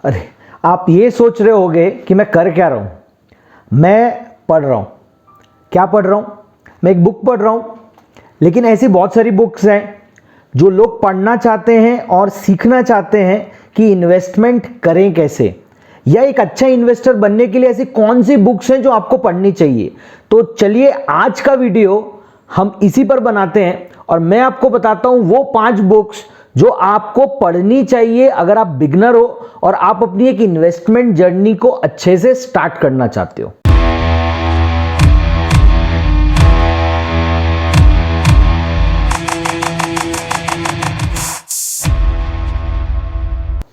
अरे, आप ये सोच रहे होगे कि मैं कर क्या रहा हूँ। मैं पढ़ रहा हूँ। क्या पढ़ रहा हूँ? मैं एक बुक पढ़ रहा हूँ। लेकिन ऐसी बहुत सारी बुक्स हैं जो लोग पढ़ना चाहते हैं और सीखना चाहते हैं कि इन्वेस्टमेंट करें कैसे, या एक अच्छा इन्वेस्टर बनने के लिए ऐसी कौन सी बुक्स हैं जो आपको पढ़नी चाहिए। तो चलिए आज का वीडियो हम इसी पर बनाते हैं और मैं आपको बताता हूं वो 5 बुक्स जो आपको पढ़नी चाहिए अगर आप बिगनर हो और आप अपनी एक इन्वेस्टमेंट जर्नी को अच्छे से स्टार्ट करना चाहते हो।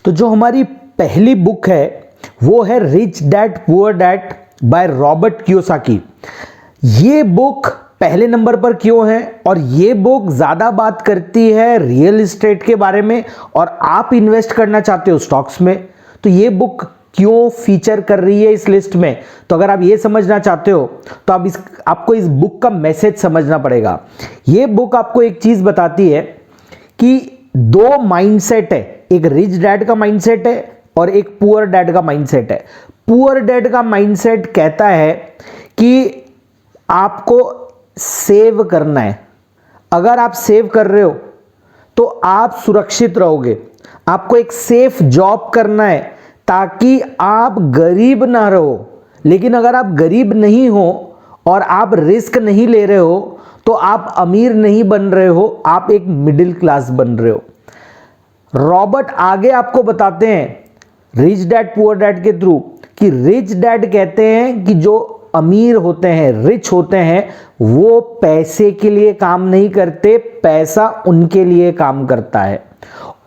तो जो हमारी पहली बुक है वो है rich dad poor dad by Robert Kiyosaki. ये बुक पहले नंबर पर क्यों है? और ये बुक ज़्यादा बात करती है रियल एस्टेट के बारे में और आप इन्वेस्ट करना चाहते हो स्टॉक्स में, तो ये बुक क्यों फीचर कर रही है इस लिस्ट में। तो अगर आप ये समझना चाहते हो तो आपको इस बुक का मैसेज समझना पड़ेगा। ये बुक आपको एक चीज़ बताती है कि 2 माइंडसेट है, एक रिच डैड का माइंडसेट है और एक पुअर डैड का माइंडसेट है। पुअर डैड का माइंडसेट कहता है कि आपको सेव करना है। अगर आप सेव कर रहे हो तो आप सुरक्षित रहोगे। आपको एक सेफ जॉब करना है ताकि आप गरीब ना रहो। लेकिन अगर आप गरीब नहीं हो और आप रिस्क नहीं ले रहे हो तो आप अमीर नहीं बन रहे हो, आप एक मिडिल क्लास बन रहे हो। रॉबर्ट आगे आपको बताते हैं रिच डैड पुअर डैड के थ्रू कि रिच डैड कहते हैं कि जो अमीर होते हैं, रिच होते हैं, वो पैसे के लिए काम नहीं करते, पैसा उनके लिए काम करता है।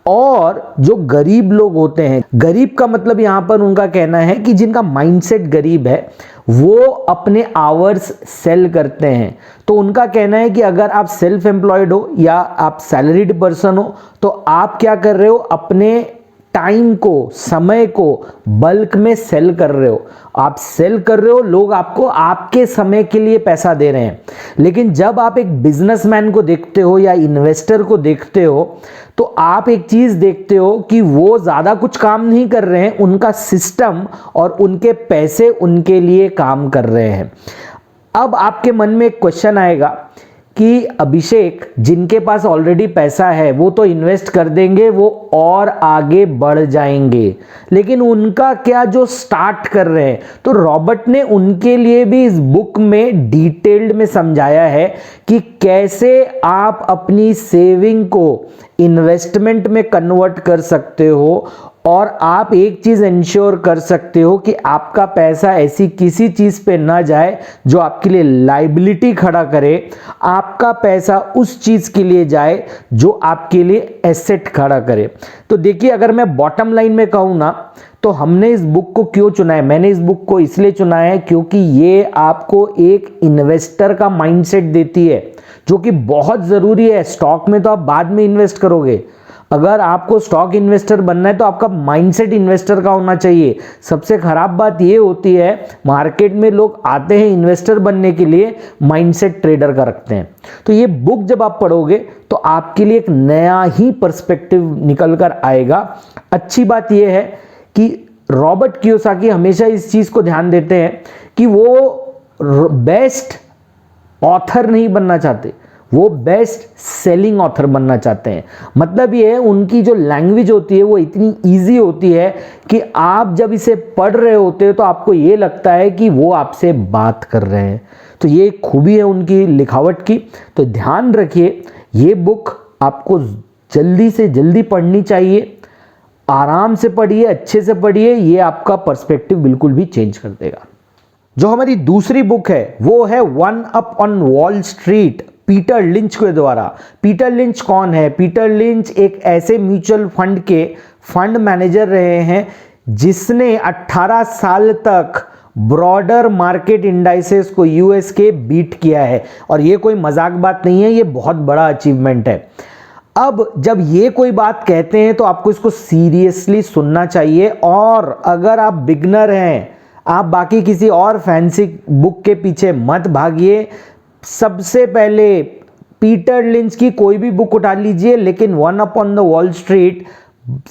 और जो गरीब लोग होते हैं, गरीब का मतलब यहां पर उनका कहना है कि जिनका माइंडसेट गरीब है वो अपने आवर्स सेल करते हैं। तो उनका कहना है कि अगर आप सेल्फ एम्प्लॉयड हो या आप सैलरीड पर्सन हो तो आप क्या कर रहे हो, अपने टाइम को, समय को बल्क में सेल कर रहे हो। आप सेल कर रहे हो, लोग आपको आपके समय के लिए पैसा दे रहे हैं। लेकिन जब आप एक बिजनेसमैन को देखते हो या इन्वेस्टर को देखते हो तो आप एक चीज देखते हो कि वो ज्यादा कुछ काम नहीं कर रहे हैं, उनका सिस्टम और उनके पैसे उनके लिए काम कर रहे हैं। अब आपके मन में एक क्वेश्चन आएगा कि अभिषेक, जिनके पास ऑलरेडी पैसा है वो तो इन्वेस्ट कर देंगे, वो और आगे बढ़ जाएंगे, लेकिन उनका क्या जो स्टार्ट कर रहे हैं। तो रॉबर्ट ने उनके लिए भी इस बुक में डिटेल्ड में समझाया है कि कैसे आप अपनी सेविंग को इन्वेस्टमेंट में कन्वर्ट कर सकते हो और आप एक चीज इंश्योर कर सकते हो कि आपका पैसा ऐसी किसी चीज पे ना जाए जो आपके लिए लायबिलिटी खड़ा करे। आपका पैसा उस चीज के लिए जाए जो आपके लिए एसेट खड़ा करे। तो देखिए, अगर मैं बॉटम लाइन में कहूं ना तो हमने इस बुक को क्यों चुना है? मैंने इस बुक को इसलिए चुना है क्योंकि ये आपको एक इन्वेस्टर का माइंडसेट देती है जो कि बहुत जरूरी है। स्टॉक में तो आप बाद में इन्वेस्ट करोगे, अगर आपको स्टॉक इन्वेस्टर बनना है तो आपका माइंडसेट इन्वेस्टर का होना चाहिए। सबसे खराब बात ये होती है, मार्केट में लोग आते हैं इन्वेस्टर बनने के लिए, माइंडसेट ट्रेडर का रखते हैं। तो ये बुक जब आप पढ़ोगे तो आपके लिए एक नया ही पर्सपेक्टिव निकल कर आएगा। अच्छी बात यह है कि रॉबर्ट कियोसाकी हमेशा इस चीज को ध्यान देते हैं कि वो बेस्ट ऑथर नहीं बनना चाहते, वो बेस्ट सेलिंग ऑथर बनना चाहते हैं। मतलब ये है, उनकी जो लैंग्वेज होती है वो इतनी इजी होती है कि आप जब इसे पढ़ रहे होते हो तो आपको ये लगता है कि वो आपसे बात कर रहे हैं। तो ये खूबी है उनकी लिखावट की। तो ध्यान रखिए, ये बुक आपको जल्दी से जल्दी पढ़नी चाहिए। आराम से पढ़िए, अच्छे से पढ़िए, ये आपका पर्सपेक्टिव बिल्कुल भी चेंज कर देगा। जो हमारी दूसरी बुक है वो है one up on wall street, Peter lynch के द्वारा। पीटर लिंच कौन है? पीटर लिंच एक ऐसे म्यूचुअल फंड के फंड मैनेजर रहे हैं जिसने 18 साल तक ब्रॉडर मार्केट इंडाइसेस को यूएस के बीट किया है। और ये कोई मजाक बात नहीं है, ये बहुत बड़ा अचीवमेंट है। अब जब ये कोई बात कहते हैं तो आपको इसको सीरियसली सुनना चाहिए। और अगर आप बिगनर हैं, आप बाकी किसी और फैंसी बुक के पीछे मत भागिए। सबसे पहले पीटर लिंच की कोई भी बुक उठा लीजिए, लेकिन one up on the wall street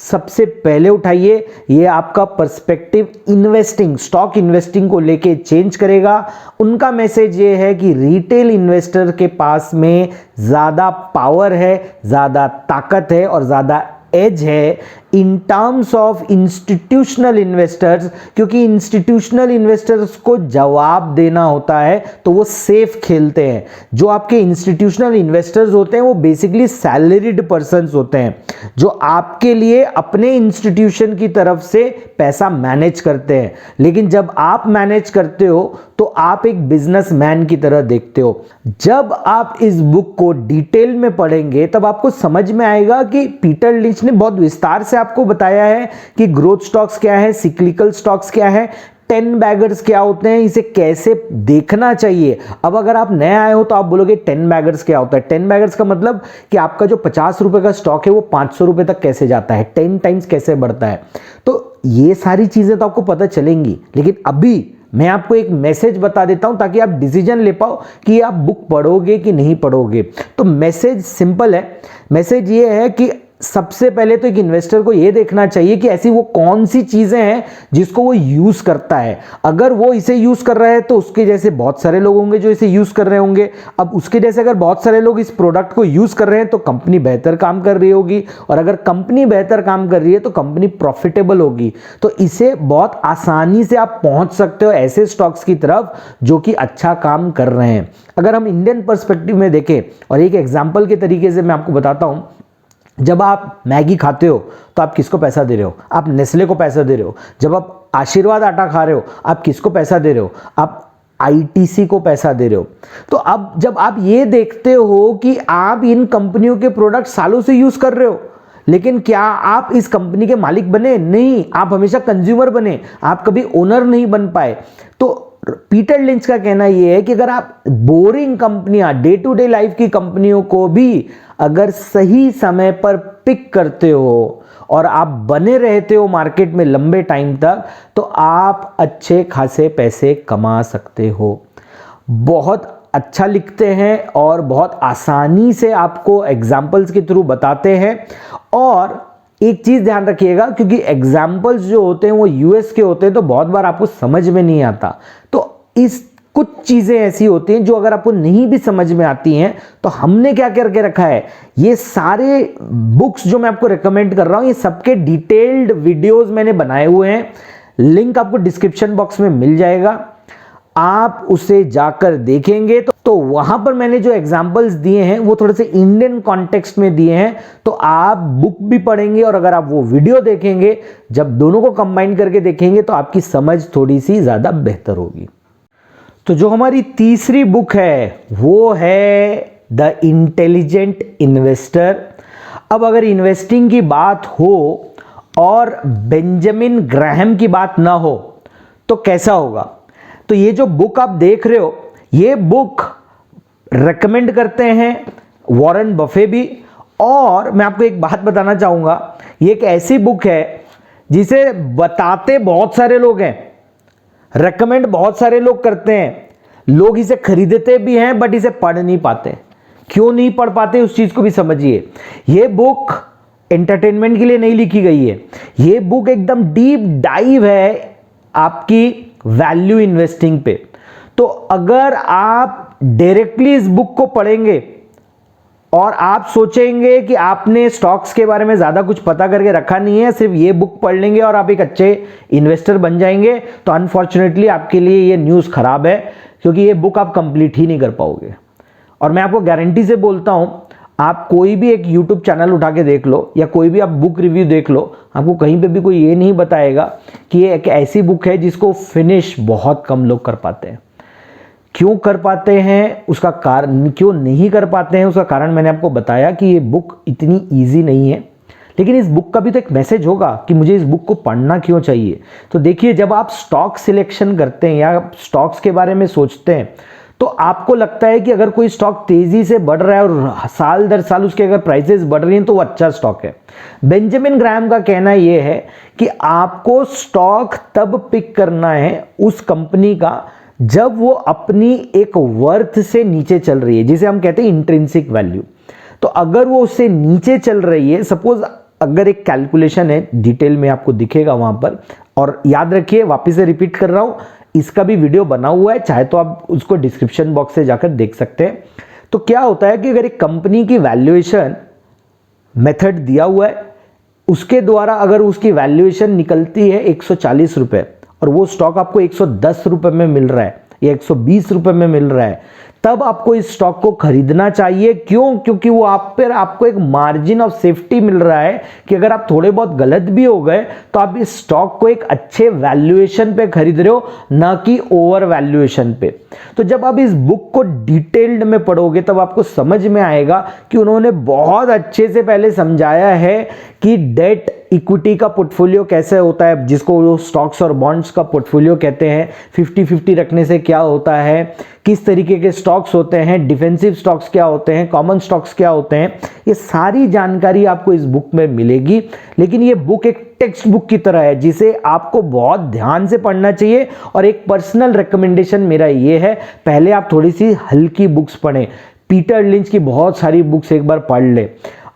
सबसे पहले उठाइए। ये आपका पर्सपेक्टिव इन्वेस्टिंग, स्टॉक इन्वेस्टिंग को लेके चेंज करेगा। उनका मैसेज ये है कि रिटेल इन्वेस्टर के पास में ज़्यादा पावर है, ज़्यादा ताकत है और ज़्यादा एज है in terms of institutional investors, क्योंकि इंस्टीट्यूशनल इन्वेस्टर्स को जवाब देना होता है तो वो सेफ खेलते हैं। जो आपके इंस्टीट्यूशनल इन्वेस्टर्स होते हैं वो बेसिकली सैलरीड पर्सन्स होते हैं जो आपके लिए अपने इंस्टीट्यूशन की तरफ से पैसा मैनेज करते हैं। लेकिन जब आप मैनेज करते हो तो आप एक बिजनेसमैन की तरह देखते हो। जब आप इस बुक को डिटेल में पढ़ेंगे तब आपको समझ में आएगा कि पीटर लिंच ने बहुत विस्तार से आपको बताया है कि ग्रोथ स्टॉक्स क्या है, सिक्लिकल स्टॉक्स क्या है, 10 बैगर्स क्या होते हैं, इसे कैसे देखना चाहिए। अब अगर आप नए आए हो तो आप बोलोगे 10 बैगर्स क्या होता है। 10 बैगर्स का मतलब कि आपका जो 50 रुपए का स्टॉक है वो 500 रुपए तक कैसे जाता है, 10 टाइम्स कैसे बढ़ता है। तो ये सारी चीजें तो आपको पता चलेंगी, लेकिन अभी मैं आपको एक मैसेज बता देता हूं ताकि आप डिसीजन ले पाओ कि आप बुक पढ़ोगे कि नहीं पढ़ोगे। तो मैसेज सिंपल है। मैसेज ये है कि सबसे पहले तो एक इन्वेस्टर को यह देखना चाहिए कि ऐसी वो कौन सी चीजें हैं जिसको वो यूज करता है। अगर वो इसे यूज कर रहा है तो उसके जैसे बहुत सारे लोग होंगे जो इसे यूज कर रहे होंगे। अब उसके जैसे अगर बहुत सारे लोग इस प्रोडक्ट को यूज कर रहे हैं तो कंपनी बेहतर काम कर रही होगी, और अगर कंपनी बेहतर काम कर रही है तो कंपनी प्रॉफिटेबल होगी। तो इसे बहुत आसानी से आप पहुंच सकते हो ऐसे स्टॉक्स की तरफ जो कि अच्छा काम कर रहे हैं। अगर हम इंडियन पर्सपेक्टिव में देखें और एक एग्जांपल के तरीके से मैं आपको बताता हूं, जब आप मैगी खाते हो तो आप किसको पैसा दे रहे हो? आप नेस्ले को पैसा दे रहे हो। जब आप आशीर्वाद आटा खा रहे हो आप किसको पैसा दे रहे हो? आप आईटीसी को पैसा दे रहे हो। तो अब जब आप ये देखते हो कि आप इन कंपनियों के प्रोडक्ट सालों से यूज कर रहे हो, लेकिन क्या आप इस कंपनी के मालिक बने? नहीं, आप हमेशा कंज्यूमर बने, आप कभी ओनर नहीं बन पाए। तो पीटर लिंच का कहना यह है कि अगर आप बोरिंग कंपनियां, डे टू डे लाइफ की कंपनियों को भी अगर सही समय पर पिक करते हो और आप बने रहते हो मार्केट में लंबे टाइम तक, तो आप अच्छे खासे पैसे कमा सकते हो। बहुत अच्छा लिखते हैं और बहुत आसानी से आपको एग्जाम्पल्स के थ्रू बताते हैं। और एक चीज ध्यान रखिएगा, क्योंकि एग्जाम्पल्स जो होते हैं वो यूएस के होते हैं तो बहुत बार आपको समझ में नहीं आता। तो इस कुछ चीजें ऐसी होती हैं जो अगर आपको नहीं भी समझ में आती हैं तो हमने क्या करके रखा है, ये सारे बुक्स जो मैं आपको रेकमेंड कर रहा हूं ये सबके डिटेल्ड वीडियोस मैंने बनाए हुए हैं। लिंक आपको डिस्क्रिप्शन बॉक्स में मिल जाएगा, आप उसे जाकर देखेंगे तो वहां पर मैंने जो एग्जाम्पल्स दिए हैं वो थोड़े से इंडियन कॉन्टेक्स्ट में दिए हैं। तो आप बुक भी पढ़ेंगे और अगर आप वो वीडियो देखेंगे, जब दोनों को कंबाइन करके देखेंगे तो आपकी समझ थोड़ी सी ज्यादा बेहतर होगी। तो जो हमारी तीसरी बुक है वो है द इंटेलिजेंट इन्वेस्टर। अब अगर इन्वेस्टिंग की बात हो और बेंजामिन ग्राहम की बात ना हो तो कैसा होगा? तो ये जो बुक आप देख रहे हो ये बुक रेकमेंड करते हैं वॉरेन बफे भी। और मैं आपको एक बात बताना चाहूंगा, ये एक ऐसी बुक है जिसे बताते बहुत सारे लोग हैं, रेकमेंड बहुत सारे लोग करते हैं, लोग इसे खरीदते भी हैं बट इसे पढ़ नहीं पाते। क्यों नहीं पढ़ पाते उस चीज को भी समझिए। ये बुक एंटरटेनमेंट के लिए नहीं लिखी गई है, ये बुक एकदम डीप डाइव है आपकी वैल्यू इन्वेस्टिंग पे। तो अगर आप डायरेक्टली इस बुक को पढ़ेंगे और आप सोचेंगे कि आपने स्टॉक्स के बारे में ज्यादा कुछ पता करके रखा नहीं है, सिर्फ ये बुक पढ़ लेंगे और आप एक अच्छे इन्वेस्टर बन जाएंगे, तो अनफॉर्चुनेटली आपके लिए ये न्यूज़ खराब है, क्योंकि ये बुक आप कंप्लीट ही नहीं कर पाओगे। और मैं आपको गारंटी से बोलता हूं, आप कोई भी एक यूट्यूब चैनल उठा के देख लो या कोई भी आप बुक रिव्यू देख लो, आपको कहीं पे भी कोई ये नहीं बताएगा कि ये एक ऐसी बुक है जिसको फिनिश बहुत कम लोग कर पाते हैं। क्यों कर पाते हैं उसका कारण, क्यों नहीं कर पाते हैं उसका कारण मैंने आपको बताया कि ये बुक इतनी ईजी नहीं है। लेकिन इस बुक का भी तो एक मैसेज होगा कि मुझे इस बुक को पढ़ना क्यों चाहिए। तो देखिए, जब आप स्टॉक सिलेक्शन करते हैं या स्टॉक्स के बारे में सोचते हैं तो आपको लगता है कि अगर कोई स्टॉक तेजी से बढ़ रहा है और साल दर साल उसके अगर प्राइसेस बढ़ रही हैं तो वो अच्छा स्टॉक है। बेंजामिन ग्राहम का कहना यह है कि आपको स्टॉक तब पिक करना है उस कंपनी का जब वो अपनी एक वर्थ से नीचे चल रही है, जिसे हम कहते हैं इंट्रिंसिक वैल्यू। तो अगर वो उससे नीचे चल रही है, सपोज अगर एक कैलकुलेशन है, डिटेल में आपको दिखेगा वहां पर। और याद रखिए, वापस से रिपीट कर रहा हूं, इसका भी वीडियो बना हुआ है, चाहे तो आप उसको डिस्क्रिप्शन बॉक्स से जाकर देख सकते हैं। तो क्या होता है कि अगर एक कंपनी की वैल्यूएशन मेथड दिया हुआ है, उसके द्वारा अगर उसकी वैल्यूएशन निकलती है 140 रुपए और वो स्टॉक आपको 110 रुपए में मिल रहा है या 120 रुपए में मिल रहा है, तब आपको इस स्टॉक को खरीदना चाहिए। क्यों? क्योंकि वो आप पर आपको एक मार्जिन ऑफ सेफ्टी मिल रहा है कि अगर आप थोड़े बहुत गलत भी हो गए तो आप इस स्टॉक को एक अच्छे वैल्यूएशन पे खरीद रहे हो, ना कि ओवर वैल्यूएशन पे। तो जब आप इस बुक को डिटेल्ड में पढ़ोगे तब आपको समझ में आएगा कि उन्होंने बहुत अच्छे से पहले समझाया है कि डेट इक्विटी का पोर्टफोलियो कैसे होता है, जिसको वो स्टॉक्स और बॉन्ड्स का पोर्टफोलियो कहते हैं। 50-50 रखने से क्या होता है, किस तरीके के स्टॉक्स होते हैं, डिफेंसिव स्टॉक्स क्या होते हैं, कॉमन स्टॉक्स क्या होते हैं, ये सारी जानकारी आपको इस बुक में मिलेगी। लेकिन ये बुक एक टेक्स्ट बुक की तरह है जिसे आपको बहुत ध्यान से पढ़ना चाहिए। और एक पर्सनल रिकमेंडेशन मेरा ये है, पहले आप थोड़ी सी हल्की बुक्स पढ़ें। पीटर लिंच की बहुत सारी बुक्स एक बार पढ़ ले।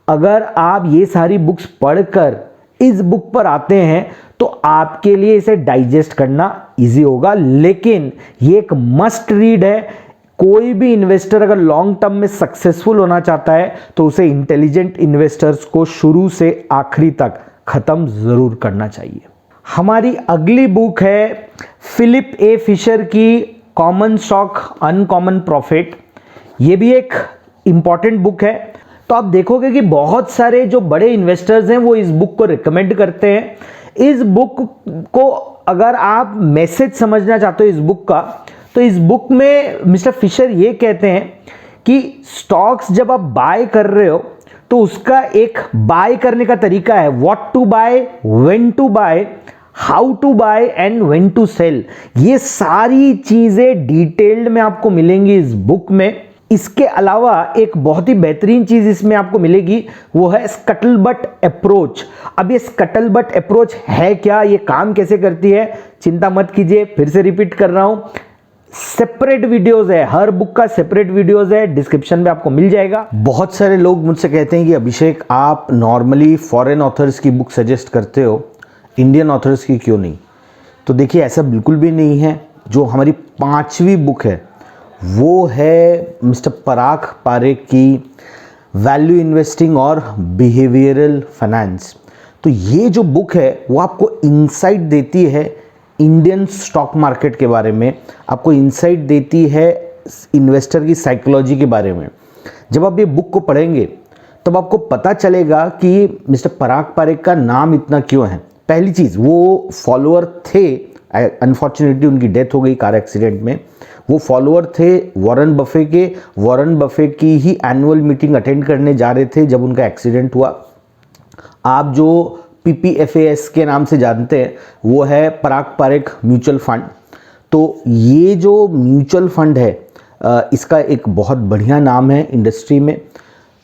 अगर आप ये सारी बुक्स पढ़कर इस बुक पर आते हैं तो आपके लिए इसे डाइजेस्ट करना इजी होगा। लेकिन ये एक मस्ट रीड है। कोई भी इन्वेस्टर अगर लॉन्ग टर्म में सक्सेसफुल होना चाहता है तो उसे इंटेलिजेंट इन्वेस्टर्स को शुरू से आखिरी तक खत्म जरूर करना चाहिए। हमारी अगली बुक है फिलिप ए फिशर की कॉमन स्टॉक अनकॉमन प्रॉफिट। ये भी एक इंपॉर्टेंट बुक है। तो आप देखोगे कि बहुत सारे जो बड़े इन्वेस्टर्स हैं वो इस बुक को रिकमेंड करते हैं। इस बुक को अगर आप मैसेज समझना चाहते हो इस बुक का, तो इस बुक में मिस्टर फिशर ये कहते हैं कि स्टॉक्स जब आप बाय कर रहे हो तो उसका एक बाय करने का तरीका है, what to buy, when to buy, how to buy and when to sell. ये सारी चीजें डिटेल्ड में आपको मिलेंगी इस बुक में। इसके अलावा एक बहुत ही बेहतरीन चीज इसमें आपको मिलेगी, वो है स्कटलबट अप्रोच। अब ये स्कटलबट अप्रोच है क्या, ये काम कैसे करती है, चिंता मत कीजिए, फिर से रिपीट कर रहा हूं, सेपरेट वीडियोस है, हर बुक का सेपरेट वीडियोस है, डिस्क्रिप्शन में आपको मिल जाएगा। बहुत सारे लोग मुझसे कहते हैं कि अभिषेक आप नॉर्मली फॉरेन ऑथर्स की बुक सजेस्ट करते हो, इंडियन ऑथर्स की क्यों नहीं? तो देखिए, ऐसा बिल्कुल भी नहीं है। जो हमारी 5वीं बुक है वो है मिस्टर पराग पारेख की वैल्यू इन्वेस्टिंग और बिहेवियरल फाइनेंस। तो ये जो बुक है वो आपको इंसाइट देती है इंडियन स्टॉक मार्केट के बारे में, आपको इंसाइट देती है इन्वेस्टर की साइकोलॉजी के बारे में। जब आप ये बुक को पढ़ेंगे तब आपको पता चलेगा कि मिस्टर पराग पारेख का नाम इतना क्यों है। पहली चीज़, वो फॉलोअर थे, अनफॉर्चुनेटली उनकी डेथ हो गई कार एक्सीडेंट में। वो फॉलोअर थे वॉरेन बफे के। वॉरेन बफे की ही एनुअल मीटिंग अटेंड करने जा रहे थे जब उनका एक्सीडेंट हुआ। आप जो PPFAS के नाम से जानते हैं वो है पराग पारेख म्यूचुअल फंड। तो ये जो म्यूचुअल फंड है इसका एक बहुत बढ़िया नाम है इंडस्ट्री में।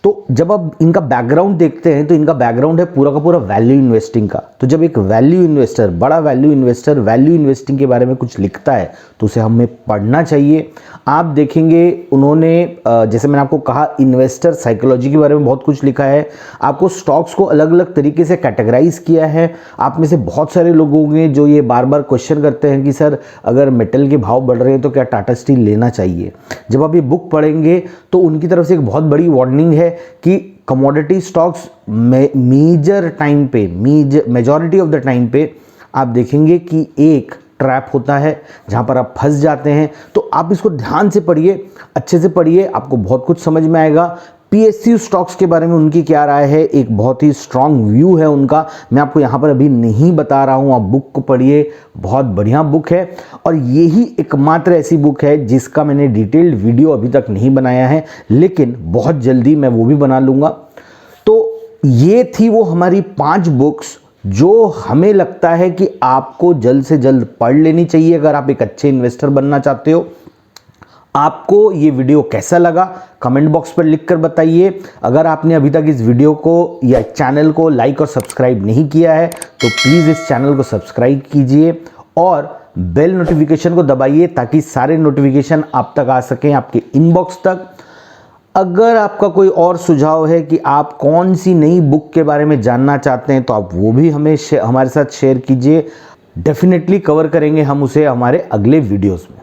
तो जब आप इनका बैकग्राउंड देखते हैं तो इनका बैकग्राउंड है पूरा का पूरा वैल्यू इन्वेस्टिंग का। तो जब एक वैल्यू इन्वेस्टर, बड़ा वैल्यू इन्वेस्टर वैल्यू इन्वेस्टिंग के बारे में कुछ लिखता है तो उसे हमें पढ़ना चाहिए। आप देखेंगे उन्होंने जैसे मैंने आपको कहा इन्वेस्टर साइकोलॉजी के बारे में बहुत कुछ लिखा है। आपको स्टॉक्स को अलग अलग तरीके से कैटेगराइज किया है। आप में से बहुत सारे लोग होंगे जो ये बार बार क्वेश्चन करते हैं कि सर अगर मेटल के भाव बढ़ रहे हैं तो क्या टाटा स्टील लेना चाहिए। जब आप ये बुक पढ़ेंगे तो उनकी तरफ से एक बहुत बड़ी वार्निंग है कि कमोडिटी स्टॉक्स मेजर टाइम पे, मेजॉरिटी ऑफ द टाइम पे आप देखेंगे कि एक ट्रैप होता है जहां पर आप फंस जाते हैं। तो आप इसको ध्यान से पढ़िए, अच्छे से पढ़िए, आपको बहुत कुछ समझ में आएगा। PSU स्टॉक्स के बारे में उनकी क्या राय है, एक बहुत ही स्ट्रांग व्यू है उनका, मैं आपको यहाँ पर अभी नहीं बता रहा हूँ। आप बुक को पढ़िए, बहुत बढ़िया बुक है। और यही एकमात्र ऐसी बुक है जिसका मैंने डिटेल्ड वीडियो अभी तक नहीं बनाया है, लेकिन बहुत जल्दी मैं वो भी बना लूँगा। तो ये थी वो हमारी 5 बुक्स जो हमें लगता है कि आपको जल्द से जल्द पढ़ लेनी चाहिए अगर आप एक अच्छे इन्वेस्टर बनना चाहते हो। आपको ये वीडियो कैसा लगा कमेंट बॉक्स पर लिखकर बताइए। अगर आपने अभी तक इस वीडियो को या चैनल को लाइक और सब्सक्राइब नहीं किया है तो प्लीज़ इस चैनल को सब्सक्राइब कीजिए और बेल नोटिफिकेशन को दबाइए ताकि सारे नोटिफिकेशन आप तक आ सकें, आपके इनबॉक्स तक। अगर आपका कोई और सुझाव है कि आप कौन सी नई बुक के बारे में जानना चाहते हैं तो आप वो भी हमें हमारे साथ शेयर कीजिए। डेफिनेटली कवर करेंगे हम उसे हमारे अगले वीडियोस में।